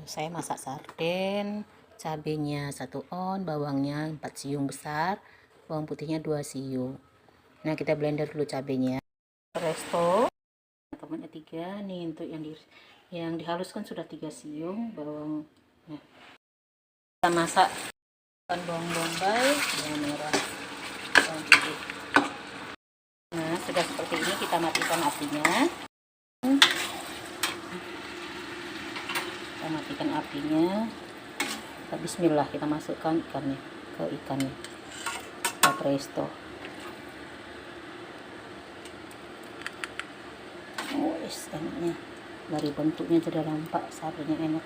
Saya masak sarden, cabenya 1 on, bawangnya 4 siung besar, bawang putihnya 2 siung. Nah, kita blender dulu cabenya. Presto, temannya 3 nih, untuk yang dihaluskan sudah 3 siung bawang. Nah, kita masak bawang bombay, bawang merah, bawang putih. Nah, sudah seperti ini, kita matikan apinya. Kita matikan apinya. Kita bismillah, kita masukkan ikannya ke ikannya. Kita presto. Enaknya dari bentuknya sudah nampak sardennya enak.